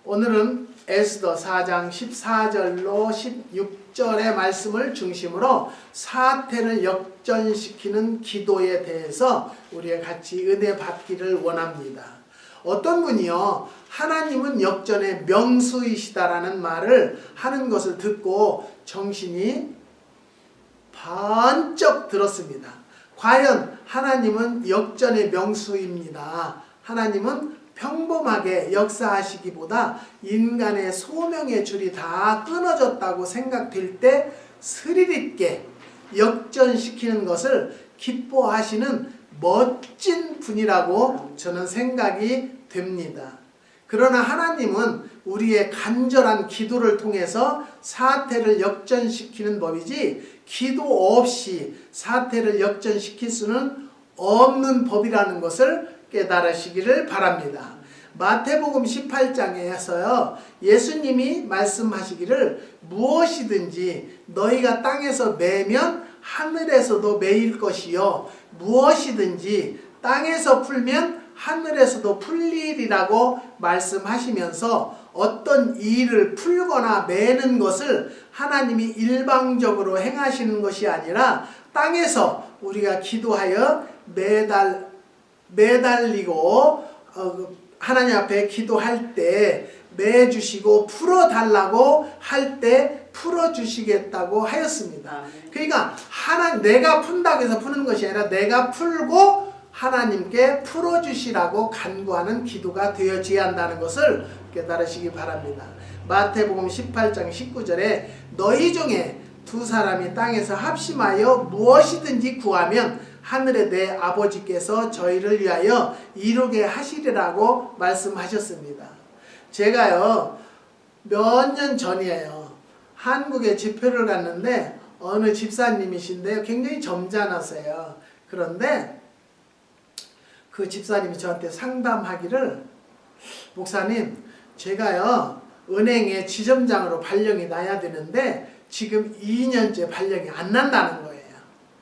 오늘은 에스더 4장 14절로 16절의 말씀을 중심으로 사태를 역전시키는 기도에 대해서 우리가 같이 은혜 받기를 원합니다. 어떤 분이요, 하나님은 역전의 명수이시다라는 말을 하는 것을 듣고 정신이 번쩍 들었습니다. 과연 하나님은 역전의 명수입니다. 하나님은 평범하게 역사하시기보다 인간의 소명의 줄이 다 끊어졌다고 생각될 때 스릴 있게 역전시키는 것을 기뻐하시는 멋진 분이라고 저는 생각이 됩니다. 그러나 하나님은 우리의 간절한 기도를 통해서 사태를 역전시키는 법이지 기도 없이 사태를 역전시킬 수는 없는 법이라는 것을 깨달으시기를 바랍니다. 마태복음 18장에서요, 예수님이 말씀하시기를 무엇이든지 너희가 땅에서 매면 하늘에서도 매일 것이요, 무엇이든지 땅에서 풀면 하늘에서도 풀리리라고 말씀하시면서 어떤 일을 풀거나 매는 것을 하나님이 일방적으로 행하시는 것이 아니라 땅에서 우리가 기도하여 매달리고 하나님 앞에 기도할 때 매주시고 풀어달라고 할 때 풀어주시겠다고 하였습니다. 그러니까 내가 푼다고 해서 푸는 것이 아니라 내가 풀고 하나님께 풀어주시라고 간구하는 기도가 되어져야 한다는 것을 깨달으시기 바랍니다. 마태복음 18장 19절에 너희 중에 두 사람이 땅에서 합심하여 무엇이든지 구하면 하늘의 내 아버지께서 저희를 위하여 이루게 하시리라고 말씀하셨습니다. 제가요, 몇 년 전이에요, 한국에 집회를 갔는데 어느 집사님이신데요, 굉장히 점잖으세요. 그런데 그 집사님이 저한테 상담하기를, 목사님, 제가요 은행에 지점장으로 발령이 나야 되는데 지금 2년째 발령이 안 난다는 거예요.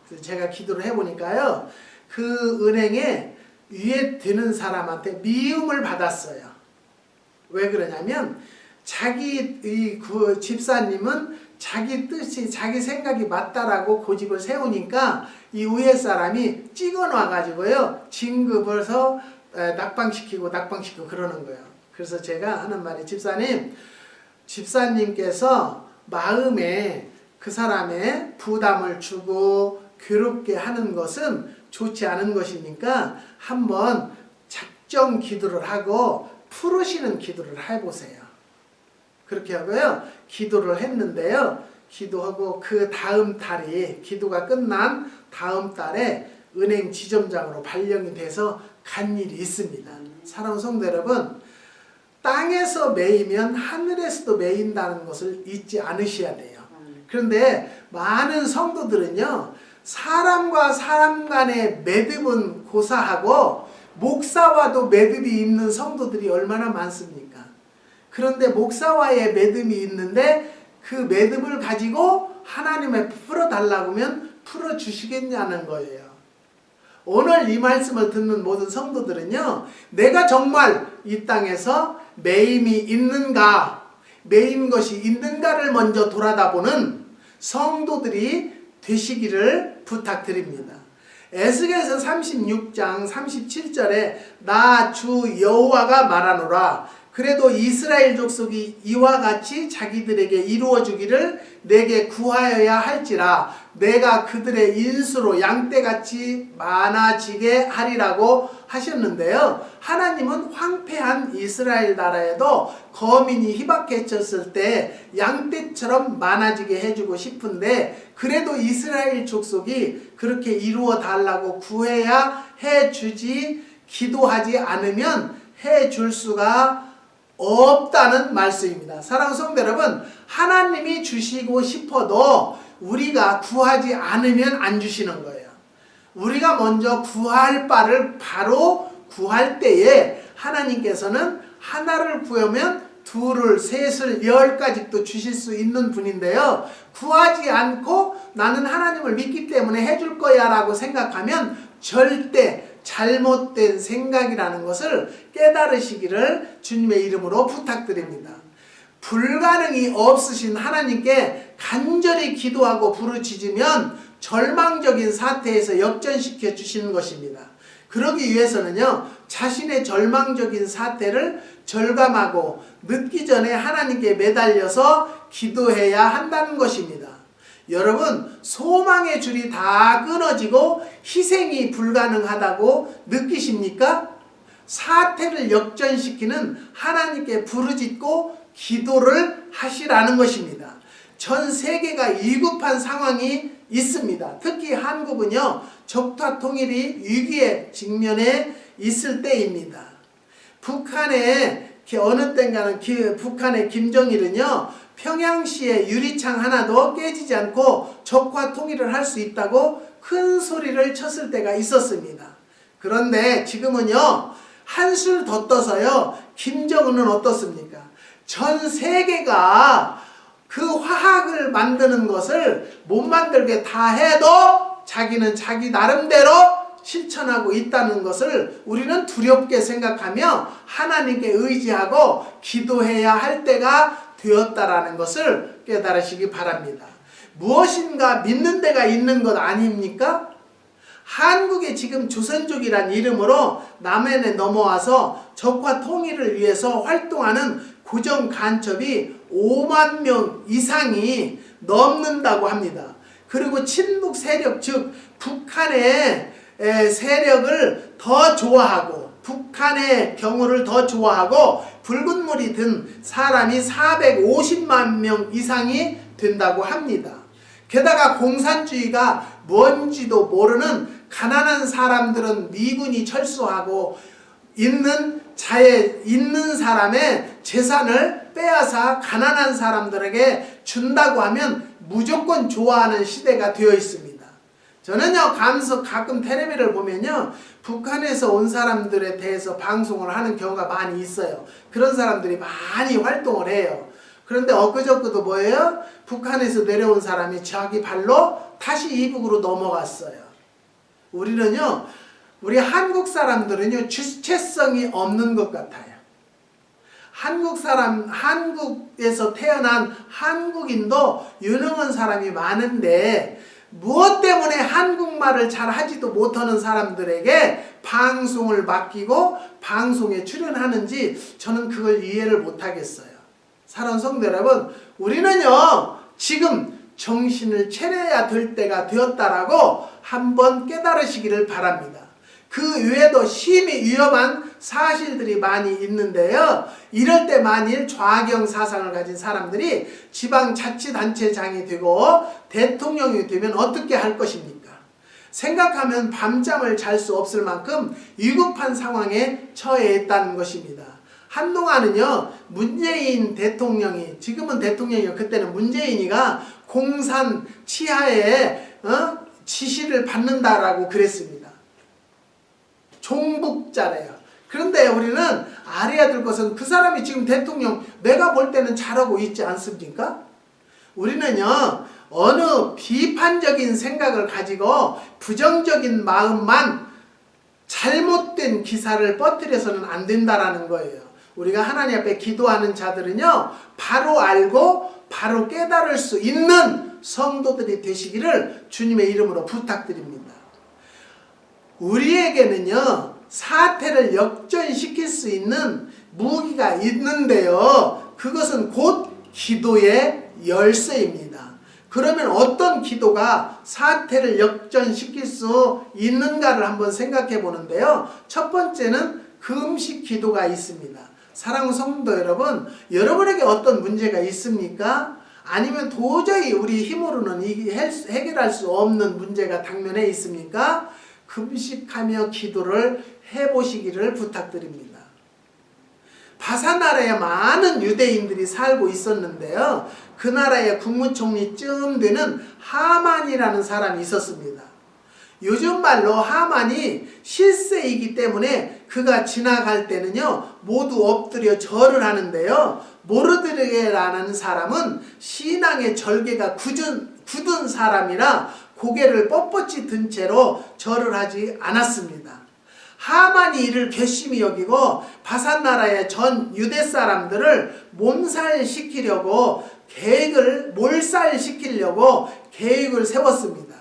그래서 제가 기도를 해보니까요, 그 은행에 위에 드는 사람한테 미움을 받았어요. 왜 그러냐면 그 집사님은 자기 뜻이, 자기 생각이 맞다라고 고집을 세우니까 이 위에 사람이 찍어놔가지고요, 진급해서 낙방시키고 그러는 거예요. 그래서 제가 하는 말이, 집사님께서 마음에 그 사람의 부담을 주고 괴롭게 하는 것은 좋지 않은 것이니까 한번 작정 기도를 하고 풀으시는 기도를 해보세요. 그렇게 하고요, 기도를 했는데요, 기도하고 그 다음 달이, 기도가 끝난 다음 달에 은행 지점장으로 발령이 돼서 간 일이 있습니다. 사랑하는 성도 여러분, 땅에서 매이면 하늘에서도 매인다는 것을 잊지 않으셔야 돼요. 그런데 많은 성도들은요, 사람과 사람 간의 매듭은 고사하고 목사와도 매듭이 있는 성도들이 얼마나 많습니까? 그런데 목사와의 매듭이 있는데 그 매듭을 가지고 하나님의 풀어달라고 하면 풀어주시겠냐는 거예요. 오늘 이 말씀을 듣는 모든 성도들은요, 내가 정말 이 땅에서 매임이 있는가, 매인 것이 있는가를 먼저 돌아다보는 성도들이 되시기를 부탁드립니다. 에스겔서 36장 37절에 나 주 여호와가 말하노라, 그래도 이스라엘 족속이 이와 같이 자기들에게 이루어주기를 내게 구하여야 할지라 내가 그들의 인수로 양떼같이 많아지게 하리라고 하셨는데요, 하나님은 황폐한 이스라엘 나라에도 거민이 희박해졌을 때 양떼처럼 많아지게 해주고 싶은데, 그래도 이스라엘 족속이 그렇게 이루어 달라고 구해야 해주지, 기도하지 않으면 해줄 수가 없다는 말씀입니다. 사랑하는 성도 여러분, 하나님이 주시고 싶어도 우리가 구하지 않으면 안 주시는 거예요. 우리가 먼저 구할 바를 바로 구할 때에 하나님께서는 하나를 구하면 둘을, 셋을, 10까지 주실 수 있는 분인데요, 구하지 않고 나는 하나님을 믿기 때문에 해줄 거야 라고 생각하면 절대 잘못된 생각이라는 것을 깨달으시기를 주님의 이름으로 부탁드립니다. 불가능이 없으신 하나님께 간절히 기도하고 부르짖으면 절망적인 사태에서 역전시켜 주시는 것입니다. 그러기 위해서는요, 자신의 절망적인 사태를 절감하고 늦기 전에 하나님께 매달려서 기도해야 한다는 것입니다. 여러분, 소망의 줄이 다 끊어지고 희생이 불가능하다고 느끼십니까? 사태를 역전시키는 하나님께 부르짖고 기도를 하시라는 것입니다. 전 세계가 위급한 상황이 있습니다. 특히 한국은요, 적화 통일이 위기에 직면해 있을 때입니다. 북한의 어느 때인가는 북한의 김정일은요, 평양시의 유리창 하나도 깨지지 않고 적화 통일을 할 수 있다고 큰 소리를 쳤을 때가 있었습니다. 그런데 지금은요, 한술 더 떠서요, 김정은은 어떻습니까? 전 세계가 그 화학을 만드는 것을 못 만들게 다 해도 자기는 자기 나름대로 실천하고 있다는 것을 우리는 두렵게 생각하며 하나님께 의지하고 기도해야 할 때가 되었다라는 것을 깨달으시기 바랍니다. 무엇인가 믿는 데가 있는 것 아닙니까? 한국에 지금 조선족이란 이름으로 남해에 넘어와서 적화 통일을 위해서 활동하는 고정 간첩이 5만 명 이상이 넘는다고 합니다. 그리고 친북 세력, 즉 북한의 세력을 더 좋아하고 북한의 경우를 더 좋아하고 붉은 물이 든 사람이 450만 명 이상이 된다고 합니다. 게다가 공산주의가 뭔지도 모르는 가난한 사람들은 미군이 철수하고 있는 사람의 재산을 빼앗아 가난한 사람들에게 준다고 하면 무조건 좋아하는 시대가 되어 있습니다. 저는요, 가끔 텔레비를 보면요, 북한에서 온 사람들에 대해서 방송을 하는 경우가 많이 있어요. 그런 사람들이 많이 활동을 해요. 그런데 엊그저께도 뭐예요? 북한에서 내려온 사람이 자기 발로 다시 이북으로 넘어갔어요. 우리는요, 우리 한국 사람들은요, 주체성이 없는 것 같아요. 한국에서 태어난 한국인도 유능한 사람이 많은데 무엇 때문에 한국말을 잘 하지도 못하는 사람들에게 방송을 맡기고 방송에 출연하는지 저는 그걸 이해를 못하겠어요. 사랑하는 성도 여러분, 우리는요, 지금 정신을 차려야 될 때가 되었다라고 한번 깨달으시기를 바랍니다. 그 외에도 심히 위험한 사실들이 많이 있는데요. 이럴 때 만일 좌경 사상을 가진 사람들이 지방자치단체장이 되고 대통령이 되면 어떻게 할 것입니까? 생각하면 밤잠을 잘 수 없을 만큼 위급한 상황에 처해 있다는 것입니다. 한동안은요, 문재인 대통령이, 지금은 대통령이요, 그때는 문재인이가 공산 치하에 지시를 받는다라고 그랬습니다. 종북자래요. 그런데 우리는 알아야 될 것은 그 사람이 지금 대통령, 내가 볼 때는 잘하고 있지 않습니까? 우리는요, 어느 비판적인 생각을 가지고 부정적인 마음만 잘못된 기사를 퍼뜨려서는 안 된다라는 거예요. 우리가 하나님 앞에 기도하는 자들은요, 바로 알고 바로 깨달을 수 있는 성도들이 되시기를 주님의 이름으로 부탁드립니다. 우리에게는요, 사태를 역전시킬 수 있는 무기가 있는데요, 그것은 곧 기도의 열쇠입니다. 그러면 어떤 기도가 사태를 역전시킬 수 있는가를 한번 생각해 보는데요, 첫 번째는 금식 기도가 있습니다. 사랑하는 성도 여러분, 여러분에게 어떤 문제가 있습니까? 아니면 도저히 우리 힘으로는 해결할 수 없는 문제가 당면에 있습니까? 금식하며 기도를 해보시기를 부탁드립니다. 바사나라에 많은 유대인들이 살고 있었는데요, 그 나라의 국무총리쯤 되는 하만이라는 사람이 있었습니다. 요즘 말로 하만이 실세이기 때문에 그가 지나갈 때는요, 모두 엎드려 절을 하는데요, 모르드게라는 사람은 신앙의 절개가 굳은 사람이라 고개를 뻣뻣이 든 채로 절을 하지 않았습니다. 하만이 이를 괘씸히 여기고 바산 나라의 전 유대 사람들을 몸살시키려고 몰살시키려고 계획을 세웠습니다.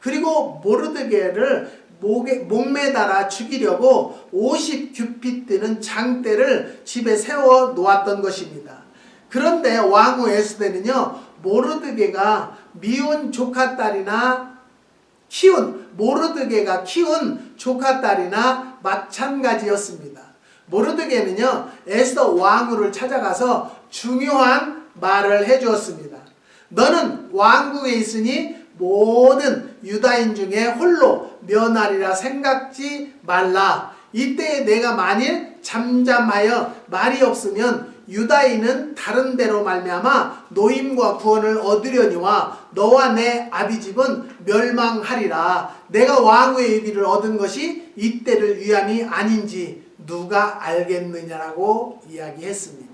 그리고 모르드게를 목매달아 죽이려고 50규빗 되는 장대를 집에 세워 놓았던 것입니다. 그런데 왕후 에스더는요, 모르드게가 미운 조카딸이나 모르드게가 키운 조카딸이나 마찬가지였습니다. 모르드게는요, 에스더 왕후를 찾아가서 중요한 말을 해주었습니다. 너는 왕궁에 있으니 모든 유다인 중에 홀로 면하리라 생각지 말라. 이때에 내가 만일 잠잠하여 말이 없으면 유다인은 다른 데로 말미암아 노임과 구원을 얻으려니와 너와 내 아비집은 멸망하리라. 내가 왕후의 유비를 얻은 것이 이때를 위함이 아닌지 누가 알겠느냐라고 이야기했습니다.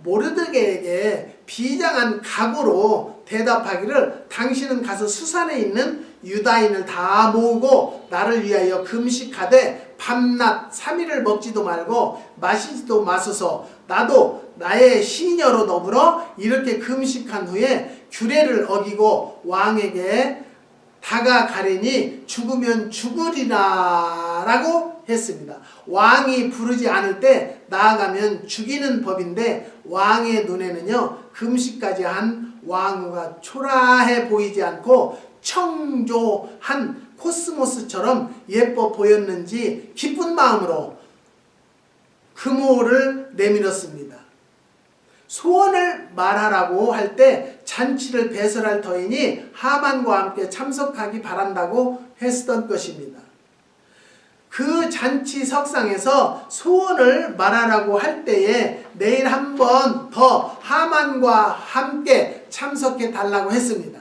모르드게에게 비장한 각오로 대답하기를 당신은 가서 수산에 있는 유다인을 다 모으고 나를 위하여 금식하되 밤낮 3일을 먹지도 말고 마시지도 마소서. 나도 나의 시녀로 더불어 이렇게 금식한 후에 규례를 어기고 왕에게 다가가리니 죽으면 죽으리라 라고 했습니다. 왕이 부르지 않을 때 나아가면 죽이는 법인데 왕의 눈에는요, 금식까지 한 왕후가 초라해 보이지 않고 청조한 코스모스처럼 예뻐 보였는지 기쁜 마음으로 금호를 내밀었습니다. 소원을 말하라고 할 때 잔치를 배설할 터이니 하만과 함께 참석하기 바란다고 했던 것입니다. 그 잔치 석상에서 소원을 말하라고 할 때에 내일 한 번 더 하만과 함께 참석해 달라고 했습니다.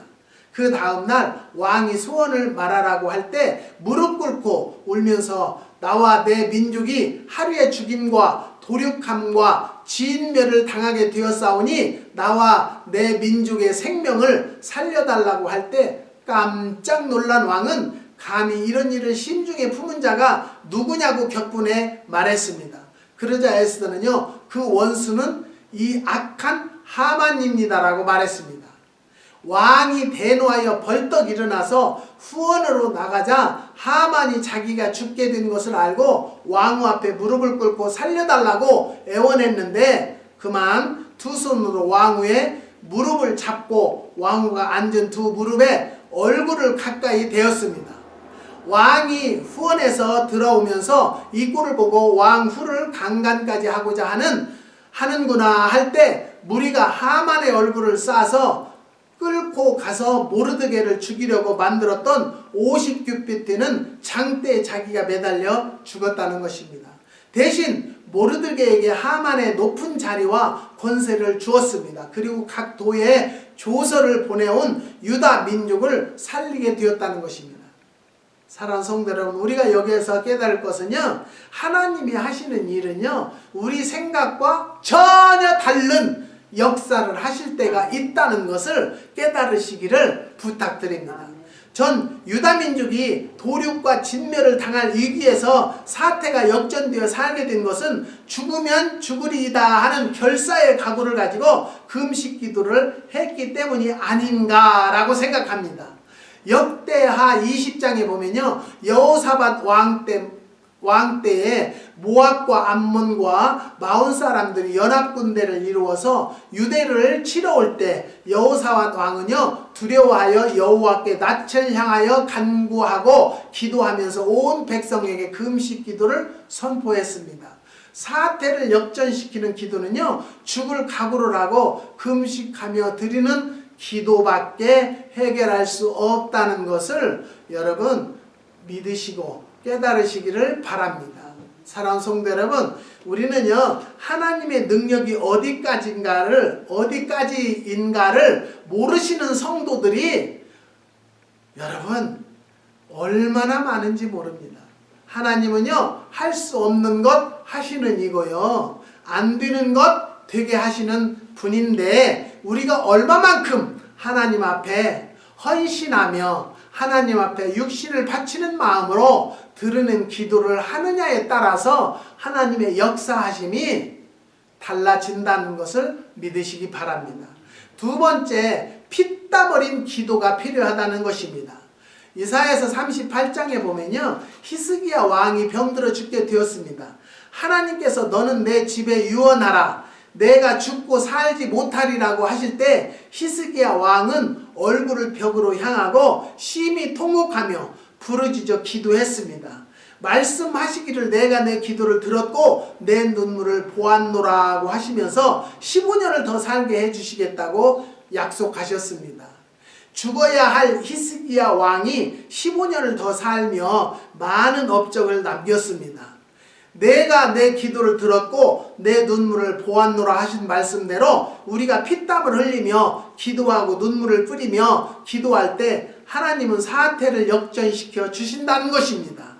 그 다음날 왕이 소원을 말하라고 할 때 무릎 꿇고 울면서 나와 내 민족이 하루의 죽임과 도륙함과 진멸을 당하게 되었사오니 나와 내 민족의 생명을 살려달라고 할 때 깜짝 놀란 왕은 감히 이런 일을 심중에 품은 자가 누구냐고 격분해 말했습니다. 그러자 에스더는요, 그 원수는 이 악한 하만입니다라고 말했습니다. 왕이 대노하여 벌떡 일어나서 후원으로 나가자 하만이 자기가 죽게 된 것을 알고 왕후 앞에 무릎을 꿇고 살려달라고 애원했는데 그만 두 손으로 왕후의 무릎을 잡고 왕후가 앉은 두 무릎에 얼굴을 가까이 대었습니다. 왕이 후원에서 들어오면서 이 꼴을 보고 왕후를 강간까지 하고자 하는구나 할 때 무리가 하만의 얼굴을 싸서 끌고 가서 모르드게를 죽이려고 만들었던 50규빗 되는 장대에 자기가 매달려 죽었다는 것입니다. 대신 모르드게에게 하만의 높은 자리와 권세를 주었습니다. 그리고 각 도에 조서를 보내온 유다 민족을 살리게 되었다는 것입니다. 사랑하는 성도 여러분, 우리가 여기에서 깨달을 것은요, 하나님이 하시는 일은요, 우리 생각과 전혀 다른 역사를 하실 때가 있다는 것을 깨달으시기를 부탁드립니다. 전 유다민족이 도륙과 진멸을 당할 위기에서 사태가 역전되어 살게 된 것은 죽으면 죽으리이다 하는 결사의 각오를 가지고 금식 기도를 했기 때문이 아닌가라고 생각합니다. 역대하 20장에 보면요, 여호사밧 왕 때에 모압과 암몬과 마온 사람들이 연합군대를 이루어서 유대를 치러 올 때 여호사밧 왕은요, 두려워하여 여호와께 낯을 향하여 간구하고 기도하면서 온 백성에게 금식 기도를 선포했습니다. 사태를 역전시키는 기도는요, 죽을 각오를 하고 금식하며 드리는 기도밖에 해결할 수 없다는 것을 여러분 믿으시고 깨달으시기를 바랍니다. 사랑하는 성도 여러분, 우리는요, 하나님의 능력이 어디까지인가를 모르시는 성도들이 여러분 얼마나 많은지 모릅니다. 하나님은요, 할 수 없는 것 하시는 이고요, 안 되는 것 되게 하시는 분인데 우리가 얼마만큼 하나님 앞에 헌신하며 하나님 앞에 육신을 바치는 마음으로 드러낸 기도를 하느냐에 따라서 하나님의 역사하심이 달라진다는 것을 믿으시기 바랍니다. 두 번째, 피땀 흘린 기도가 필요하다는 것입니다. 이사야서 38장에 보면요, 히스기야 왕이 병들어 죽게 되었습니다. 하나님께서 너는 내 집에 유언하라, 내가 죽고 살지 못하리라고 하실 때 히스기야 왕은 얼굴을 벽으로 향하고 심히 통곡하며 부르짖어 기도했습니다. 말씀하시기를 내가 내 기도를 들었고 내 눈물을 보았노라고 하시면서 15년을 더 살게 해주시겠다고 약속하셨습니다. 죽어야 할 히스기야 왕이 15년을 더 살며 많은 업적을 남겼습니다. 내가 내 기도를 들었고 내 눈물을 보았노라 하신 말씀대로 우리가 피땀을 흘리며 기도하고 눈물을 뿌리며 기도할 때 하나님은 사태를 역전시켜 주신다는 것입니다.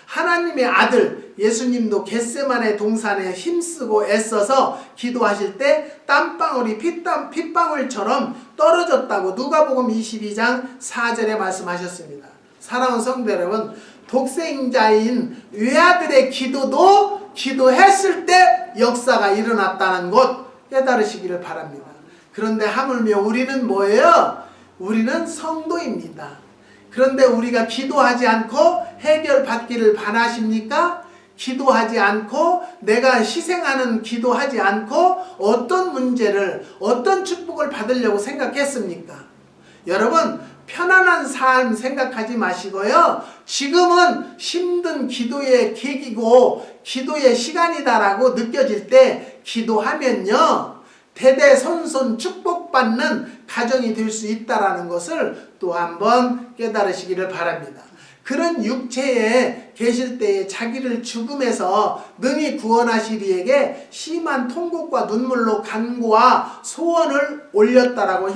하나님의 아들 예수님도 겟세마네 동산에 힘쓰고 애써서 기도하실 때 땀방울이 핏방울처럼 떨어졌다고 누가복음 22장 4절에 말씀하셨습니다. 사랑하는 성도 여러분, 독생자인 외아들의 기도도 기도했을 때 역사가 일어났다는 것 깨달으시기를 바랍니다. 그런데 하물며 우리는 뭐예요? 우리는 성도입니다. 그런데 우리가 기도하지 않고 해결받기를 바라십니까? 기도하지 않고 내가 희생하는 기도하지 않고 어떤 문제를 어떤 축복을 받으려고 생각했습니까? 여러분, 편안한 삶 생각하지 마시고요, 지금은 힘든 기도의 계기고 기도의 시간이다라고 느껴질 때 기도하면요 대대손손 축복받는 가정이 될 수 있다라는 것을 또 한번 깨달으시기를 바랍니다. 그런 육체에 계실 때에 자기를 죽음에서 능히 구원하실 이에게 심한 통곡과 눈물로 간구와 소원을 올렸다라고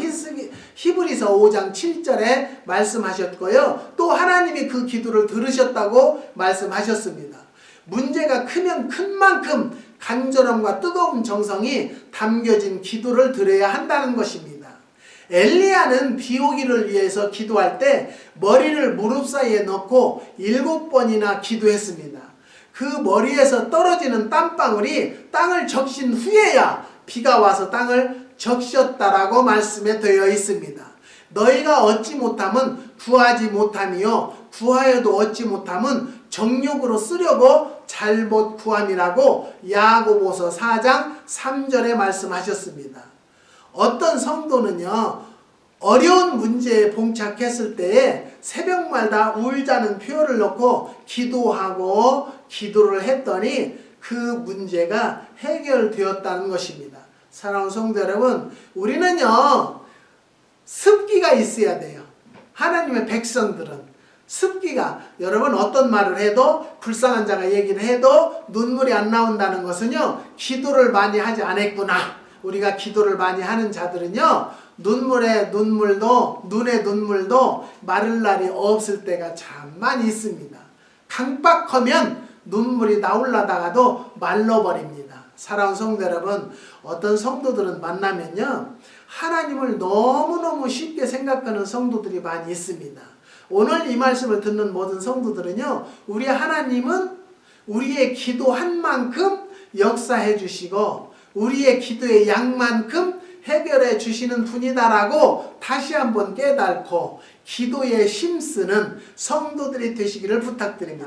히브리서 5장 7절에 말씀하셨고요. 또 하나님이 그 기도를 들으셨다고 말씀하셨습니다. 문제가 크면 큰 만큼 간절함과 뜨거운 정성이 담겨진 기도를 드려야 한다는 것입니다. 엘리야는 비 오기를 위해서 기도할 때 머리를 무릎 사이에 넣고 7번이나 기도했습니다. 그 머리에서 떨어지는 땀방울이 땅을 적신 후에야 비가 와서 땅을 적셨다라고 말씀에 되어 있습니다. 너희가 얻지 못함은 구하지 못함이요 구하여도 얻지 못함은 정욕으로 쓰려고 잘못 구함이라고 야고보서 4장 3절에 말씀하셨습니다. 어떤 성도는요, 어려운 문제에 봉착했을 때에 새벽마다 울자는 표를 넣고 기도하고 기도를 했더니 그 문제가 해결되었다는 것입니다. 사랑하는 성도 여러분, 우리는요 습기가 있어야 돼요. 하나님의 백성들은 습기가, 여러분 어떤 말을 해도 불쌍한 자가 얘기를 해도 눈물이 안 나온다는 것은요 기도를 많이 하지 않았구나. 우리가 기도를 많이 하는 자들은요 눈물의 눈물도 눈의 눈물도 마를 날이 없을 때가 참 많이 있습니다. 강박하면 눈물이 나올라다가도 말라버립니다. 사랑하는 성도 여러분, 어떤 성도들은 만나면요 하나님을 너무너무 쉽게 생각하는 성도들이 많이 있습니다. 오늘 이 말씀을 듣는 모든 성도들은요 우리 하나님은 우리의 기도한 만큼 역사해 주시고 우리의 기도의 양만큼 해결해 주시는 분이다라고 다시 한번 깨닫고 기도에 힘쓰는 성도들이 되시기를 부탁드립니다.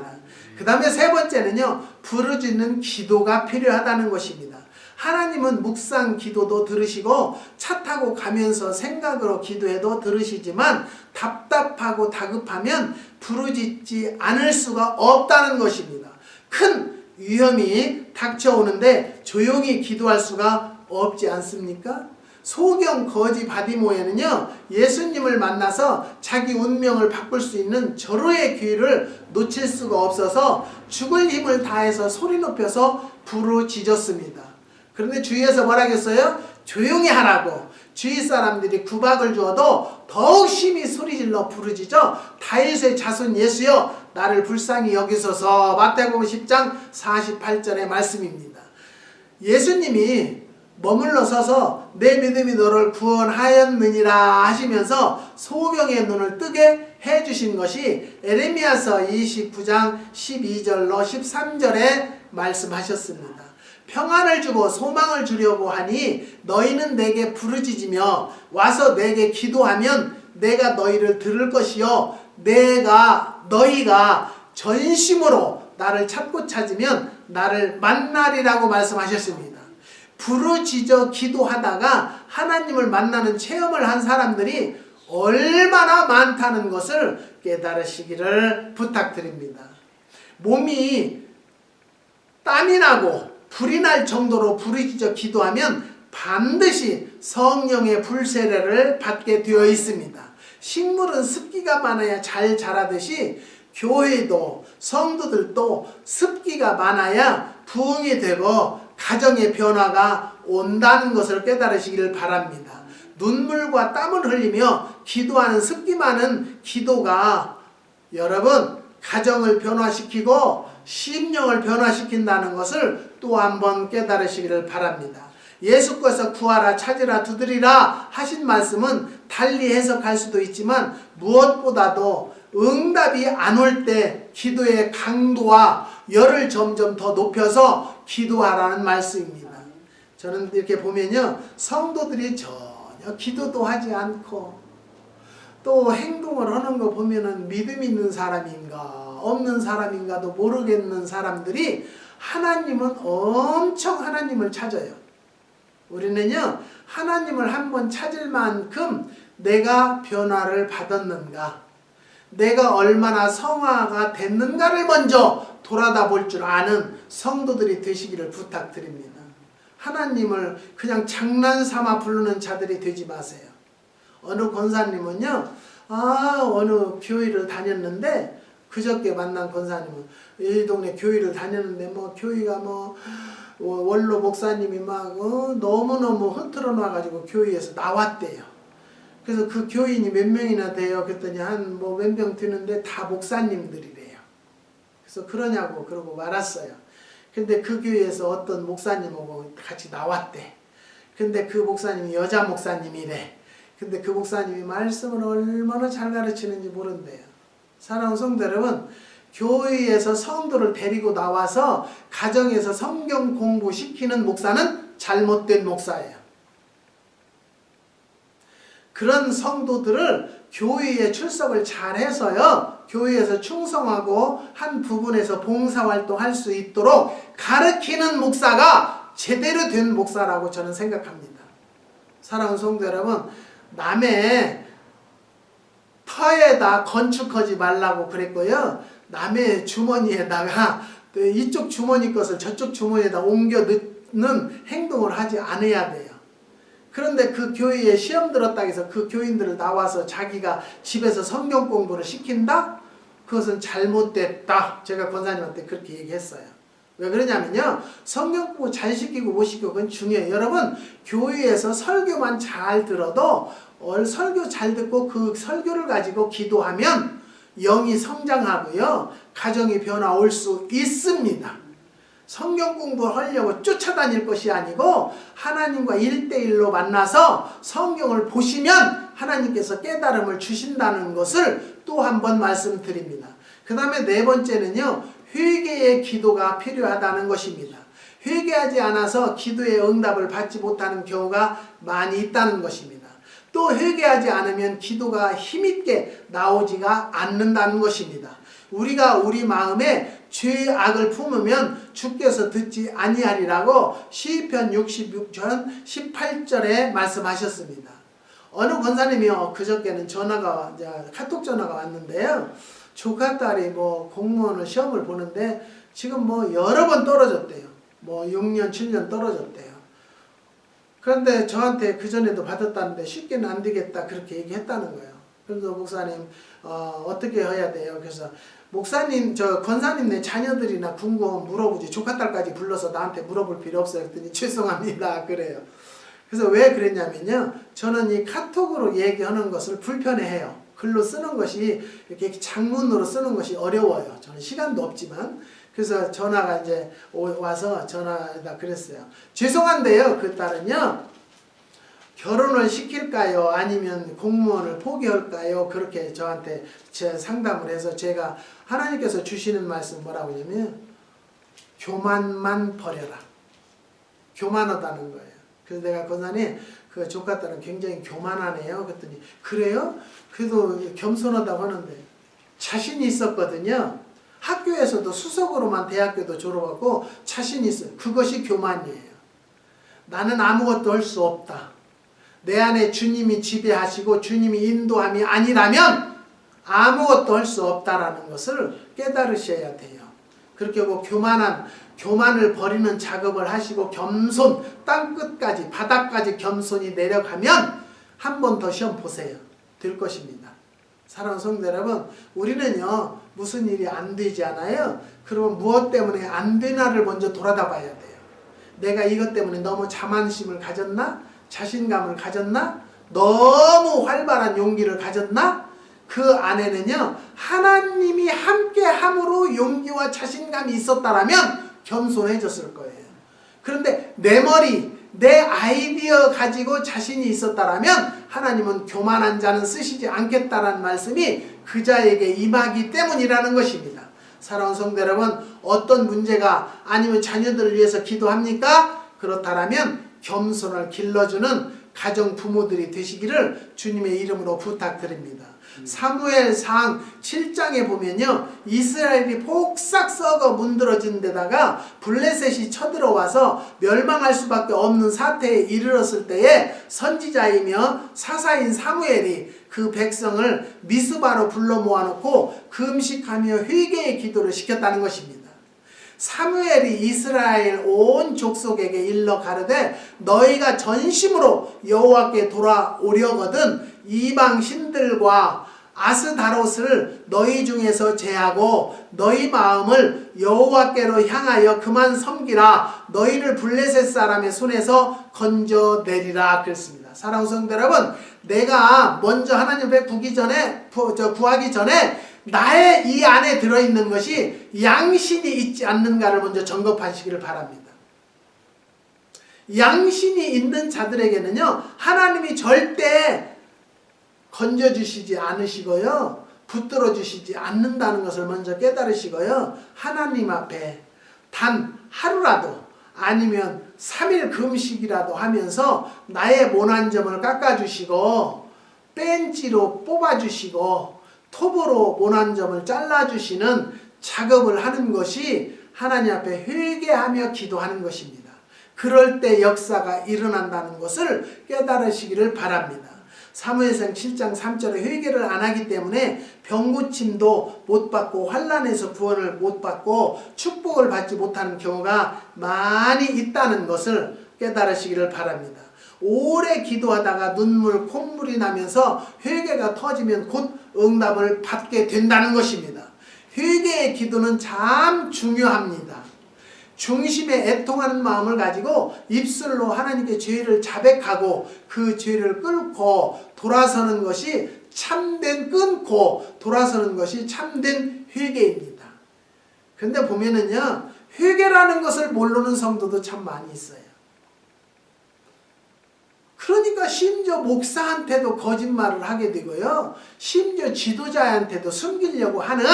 그 다음에 세 번째는요 부르짖는 기도가 필요하다는 것입니다. 하나님은 묵상 기도도 들으시고 차 타고 가면서 생각으로 기도해도 들으시지만 답답하고 다급하면 부르짖지 않을 수가 없다는 것입니다. 큰 위험이 닥쳐오는데 조용히 기도할 수가 없지 않습니까? 소경 거지 바디모에는요 예수님을 만나서 자기 운명을 바꿀 수 있는 절호의 기회를 놓칠 수가 없어서 죽을 힘을 다해서 소리 높여서 부르짖었습니다. 그런데 주위에서 뭐라 했어요? 조용히 하라고. 주위 사람들이 구박을 주어도 더욱 심히 소리질러 부르짖어 다윗의 자손 예수여 나를 불쌍히 여기소서. 마태복음 10장 48절의 말씀입니다. 예수님이 머물러 서서 내 믿음이 너를 구원하였느니라 하시면서 소경의 눈을 뜨게 해주신 것이 에레미야서 29장 12절로 13절에 말씀하셨습니다. 평안을 주고 소망을 주려고 하니 너희는 내게 부르짖으며 와서 내게 기도하면 내가 너희를 들을 것이요 너희가 전심으로 나를 찾고 찾으면 나를 만나리라고 말씀하셨습니다. 부르짖어 기도하다가 하나님을 만나는 체험을 한 사람들이 얼마나 많다는 것을 깨달으시기를 부탁드립니다. 몸이 땀이 나고 불이 날 정도로 부르짖어 기도하면 반드시 성령의 불세례를 받게 되어 있습니다. 식물은 습기가 많아야 잘 자라듯이 교회도 성도들도 습기가 많아야 부흥이 되고 가정의 변화가 온다는 것을 깨달으시기를 바랍니다. 눈물과 땀을 흘리며 기도하는 습기 많은 기도가 여러분 가정을 변화시키고 심령을 변화시킨다는 것을 또 한번 깨달으시기를 바랍니다. 예수께서 구하라 찾으라 두드리라 하신 말씀은 달리 해석할 수도 있지만 무엇보다도 응답이 안 올 때 기도의 강도와 열을 점점 더 높여서 기도하라는 말씀입니다. 저는 이렇게 보면요, 성도들이 전혀 기도도 하지 않고 또 행동을 하는 거 보면은 믿음 있는 사람인가 없는 사람인가도 모르겠는 사람들이 하나님은 엄청 하나님을 찾아요. 우리는요, 하나님을 한번 찾을 만큼 내가 변화를 받았는가, 내가 얼마나 성화가 됐는가를 먼저 돌아다 볼 줄 아는 성도들이 되시기를 부탁드립니다. 하나님을 그냥 장난삼아 부르는 자들이 되지 마세요. 어느 권사님은요, 어느 교회를 다녔는데, 그저께 만난 권사님은 이 동네 교회를 다녔는데 뭐 교회가 뭐 원로 목사님이 막 너무너무 흐트러 놔가지고 교회에서 나왔대요. 그래서 그 교인이 몇 명이나 돼요? 그랬더니 한 뭐 몇 명 되는데 다 목사님들이래요. 그래서 그러냐고 그러고 말았어요. 근데 그 교회에서 어떤 목사님하고 같이 나왔대. 근데 그 목사님이 여자 목사님이래. 근데 그 목사님이 말씀을 얼마나 잘 가르치는지 모른대요. 사랑하는 성도 여러분, 교회에서 성도를 데리고 나와서 가정에서 성경 공부시키는 목사는 잘못된 목사예요. 그런 성도들을 교회에 출석을 잘해서요, 교회에서 충성하고 한 부분에서 봉사활동할 수 있도록 가르치는 목사가 제대로 된 목사라고 저는 생각합니다. 사랑하는 성도 여러분, 남의 터에다 건축하지 말라고 그랬고요, 남의 주머니에다가 이쪽 주머니 것을 저쪽 주머니에다 옮겨 넣는 행동을 하지 않아야 돼요. 그런데 그 교회에 시험 들었다고 해서 그 교인들을 나와서 자기가 집에서 성경 공부를 시킨다? 그것은 잘못됐다. 제가 권사님한테 그렇게 얘기했어요. 왜 그러냐면요, 성경 공부 잘 시키고 못 시키고 그건 중요해요. 여러분, 교회에서 설교만 잘 들어도 설교 잘 듣고 그 설교를 가지고 기도하면 영이 성장하고요, 가정이 변화 올 수 있습니다. 성경 공부하려고 쫓아다닐 것이 아니고 하나님과 1대1로 만나서 성경을 보시면 하나님께서 깨달음을 주신다는 것을 또 한 번 말씀드립니다. 그 다음에 네 번째는요, 회개의 기도가 필요하다는 것입니다. 회개하지 않아서 기도의 응답을 받지 못하는 경우가 많이 있다는 것입니다. 또 회개하지 않으면 기도가 힘있게 나오지가 않는다는 것입니다. 우리가 우리 마음에 죄악을 품으면 주께서 듣지 아니하리라고 시편 66편 18절에 말씀하셨습니다. 어느 권사님이요, 그저께는 카톡 전화가 왔는데요, 조카 딸이 뭐 공무원을 시험을 보는데 지금 뭐 여러 번 떨어졌대요. 뭐 6년 7년 떨어졌대요. 그런데 저한테 그전에도 받았다는데 쉽게는 안 되겠다 그렇게 얘기했다는 거예요. 그래서 목사님 어떻게 해야 돼요? 그래서 목사님, 권사님 내 자녀들이나 궁금하면 물어보지, 조카딸까지 불러서 나한테 물어볼 필요 없어요. 그랬더니 죄송합니다 그래요. 그래서 왜 그랬냐면요, 저는 이 카톡으로 얘기하는 것을 불편해해요. 글로 쓰는 것이 이렇게 장문으로 쓰는 것이 어려워요. 저는 시간도 없지만. 그래서 전화가 이제 와서 전화에다 그랬어요. 죄송한데요, 그 딸은요, 결혼을 시킬까요? 아니면 공무원을 포기할까요? 그렇게 저한테 상담을 해서 제가 하나님께서 주시는 말씀 뭐라고 하냐면 교만만 버려라. 교만하다는 거예요. 그래서 내가 권사님 그 조카딸은 굉장히 교만하네요. 그랬더니 그래요? 그래도 겸손하다고 하는데 자신이 있었거든요. 학교에서도 수석으로만 대학교도 졸업하고 자신이 있어요. 그것이 교만이에요. 나는 아무것도 할 수 없다. 내 안에 주님이 지배하시고 주님이 인도함이 아니라면 아무것도 할 수 없다라는 것을 깨달으셔야 돼요. 그렇게 하고 교만을 버리는 작업을 하시고 겸손, 땅끝까지 바닥까지 겸손히 내려가면 한 번 더 시험 보세요. 될 것입니다. 사랑하는 성도 여러분, 우리는요 무슨 일이 안 되지 않아요? 그러면 무엇 때문에 안 되나를 먼저 돌아다 봐야 돼요. 내가 이것 때문에 너무 자만심을 가졌나? 자신감을 가졌나? 너무 활발한 용기를 가졌나? 그 안에는요 하나님이 함께함으로 용기와 자신감이 있었다라면 겸손해졌을 거예요. 그런데 내 머리, 내 아이디어 가지고 자신이 있었다라면 하나님은 교만한 자는 쓰시지 않겠다라는 말씀이 그 자에게 임하기 때문이라는 것입니다. 사랑하는 성도 여러분, 어떤 문제가 아니면 자녀들을 위해서 기도합니까? 그렇다라면 겸손을 길러주는 가정 부모들이 되시기를 주님의 이름으로 부탁드립니다. 사무엘상 7장에 보면요, 이스라엘이 폭삭 썩어 문드러진 데다가 블레셋이 쳐들어와서 멸망할 수밖에 없는 사태에 이르렀을 때에 선지자이며 사사인 사무엘이 그 백성을 미스바로 불러 모아놓고 금식하며 회개의 기도를 시켰다는 것입니다. 사무엘이 이스라엘 온 족속에게 일러 가르되 너희가 전심으로 여호와께 돌아오려거든 이방 신들과 아스다롯을 너희 중에서 제하고 너희 마음을 여호와께로 향하여 그만 섬기라. 너희를 블레셋 사람의 손에서 건져내리라 그랬습니다. 사랑하는 성도 여러분, 내가 먼저 하나님 앞에 구하기 전에 나의 이 안에 들어있는 것이 양신이 있지 않는가를 먼저 점검하시기를 바랍니다. 양신이 있는 자들에게는요 하나님이 절대 건져주시지 않으시고요 붙들어 주시지 않는다는 것을 먼저 깨달으시고요 하나님 앞에 단 하루라도 아니면 3일 금식이라도 하면서 나의 모난 점을 깎아주시고 뺀지로 뽑아주시고 톱으로 모난 점을 잘라주시는 작업을 하는 것이 하나님 앞에 회개하며 기도하는 것입니다. 그럴 때 역사가 일어난다는 것을 깨달으시기를 바랍니다. 사무엘상 7장 3절에 회개를 안 하기 때문에 병고침도 못 받고 환난에서 구원을 못 받고 축복을 받지 못하는 경우가 많이 있다는 것을 깨달으시기를 바랍니다. 오래 기도하다가 눈물, 콧물이 나면서 회개가 터지면 곧 응답을 받게 된다는 것입니다. 회개의 기도는 참 중요합니다. 중심에 애통하는 마음을 가지고 입술로 하나님께 죄를 자백하고 그 죄를 끊고 돌아서는 것이 끊고 돌아서는 것이 참된 회개입니다. 그런데 보면은요, 회개라는 것을 모르는 성도도 참 많이 있어요. 그러니까 심지어 목사한테도 거짓말을 하게 되고요. 심지어 지도자한테도 숨기려고 하는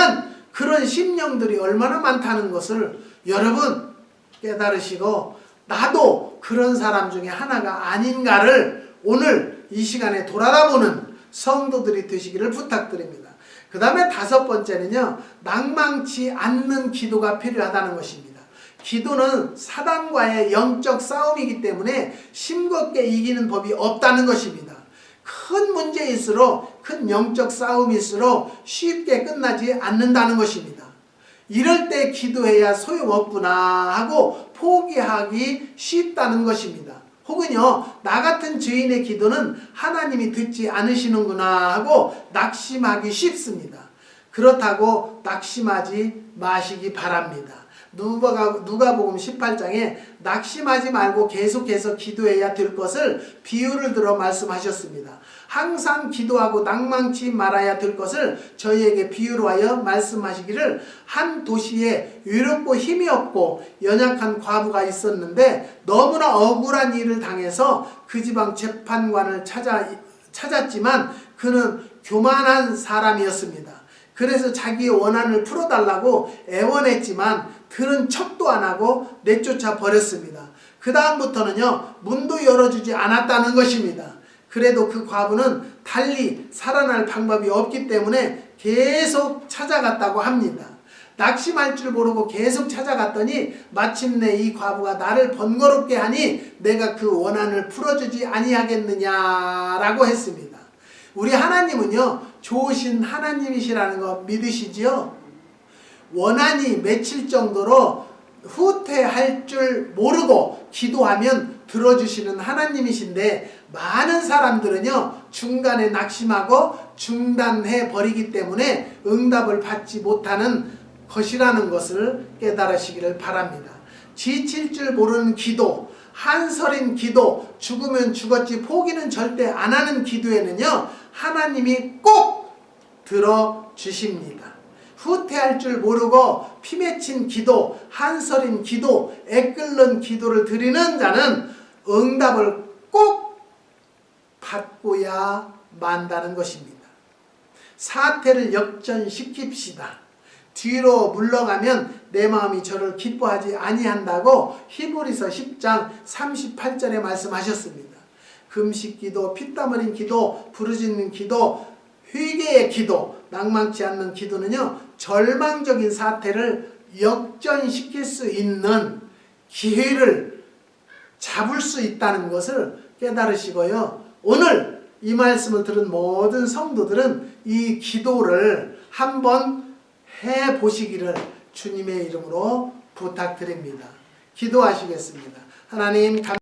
그런 심령들이 얼마나 많다는 것을 여러분 깨달으시고 나도 그런 사람 중에 하나가 아닌가를 오늘 이 시간에 돌아다보는 성도들이 되시기를 부탁드립니다. 그 다음에 5번째는요. 낭망치 않는 기도가 필요하다는 것입니다. 기도는 사단과의 영적 싸움이기 때문에 싱겁게 이기는 법이 없다는 것입니다. 큰 문제일수록 큰 영적 싸움일수록 쉽게 끝나지 않는다는 것입니다. 이럴 때 기도해야 소용없구나 하고 포기하기 쉽다는 것입니다. 혹은요, 나 같은 죄인의 기도는 하나님이 듣지 않으시는구나 하고 낙심하기 쉽습니다. 그렇다고 낙심하지 마시기 바랍니다. 누가복음 18장에 낙심하지 말고 계속해서 기도해야 될 것을 비유를 들어 말씀하셨습니다. 항상 기도하고 낭망치 말아야 될 것을 저희에게 비유로 하여 말씀하시기를, 한 도시에 외롭고 힘이 없고 연약한 과부가 있었는데 너무나 억울한 일을 당해서 그 지방 재판관을 찾았지만 그는 교만한 사람이었습니다. 그래서 자기의 원한을 풀어달라고 애원했지만 그는 척도 안 하고 내쫓아 버렸습니다. 그 다음부터는요, 문도 열어주지 않았다는 것입니다. 그래도 그 과부는 달리 살아날 방법이 없기 때문에 계속 찾아갔다고 합니다. 낙심할 줄 모르고 계속 찾아갔더니 마침내 이 과부가 나를 번거롭게 하니 내가 그 원한을 풀어주지 아니하겠느냐라고 했습니다. 우리 하나님은요, 좋으신 하나님이시라는 거 믿으시지요? 원한이 맺힐 정도로 후퇴할 줄 모르고 기도하면 들어주시는 하나님이신데, 많은 사람들은요, 중간에 낙심하고 중단해 버리기 때문에 응답을 받지 못하는 것이라는 것을 깨달으시기를 바랍니다. 지칠 줄 모르는 기도, 한설인 기도, 죽으면 죽었지 포기는 절대 안 하는 기도에는요, 하나님이 꼭 들어주십니다. 후퇴할 줄 모르고 피 맺힌 기도, 한설인 기도, 애끓는 기도를 드리는 자는 응답을 꼭 받고야 만다는 것입니다. 사태를 역전시킵시다. 뒤로 물러가면 내 마음이 저를 기뻐하지 아니한다고 히브리서 10장 38절에 말씀하셨습니다. 금식기도, 피땀 흘린 기도, 부르짖는 기도, 회개의 기도, 낭망치 않는 기도는요, 절망적인 사태를 역전시킬 수 있는 기회를 잡을 수 있다는 것을 깨달으시고요, 오늘 이 말씀을 들은 모든 성도들은 이 기도를 한번 해보시기를 주님의 이름으로 부탁드립니다. 기도하시겠습니다. 하나님,